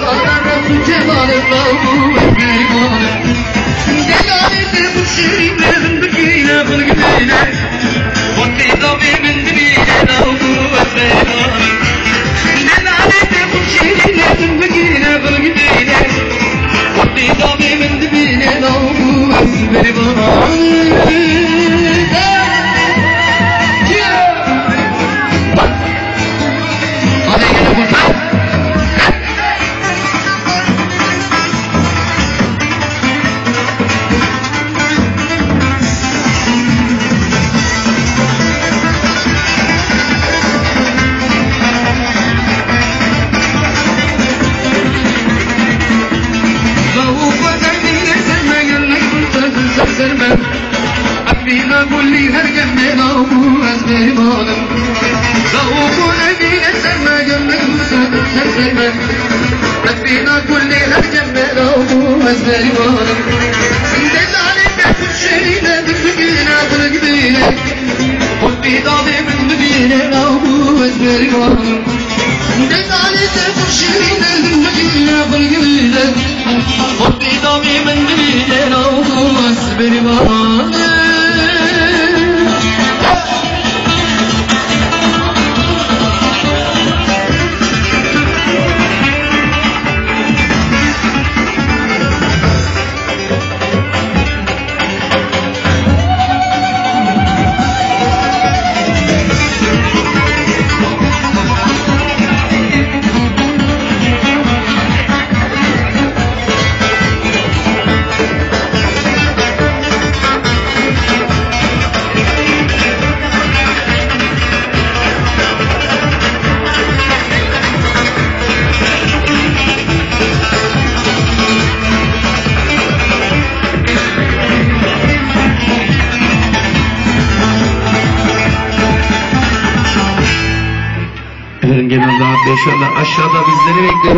Ağlarım cemalına Mehribanım Delalete bu şirinlerin büküyle bülgüyle Vakti tabimin dibiyle Davdu Mehribanım Delalete bu şirinlerin büküyle bülgüyle Vakti tabimin dibiyle Davdu Mehribanım أبينا قول لي هرجمنا وموز بريمانم لو كون أبينا سما جمك سما أبينا قول لي هرجمنا وموز بريمانم دل عليك كل شيء نبكينا بالقبيلة قلبي ضاضي من مدينة وموز بريمانم دل عليك كل شيء نبكينا بالقبيلة قلبي ضاضي من مدينة وموز بريمانم Efendim genel daha 5 aşağıda bizleri bekliyor.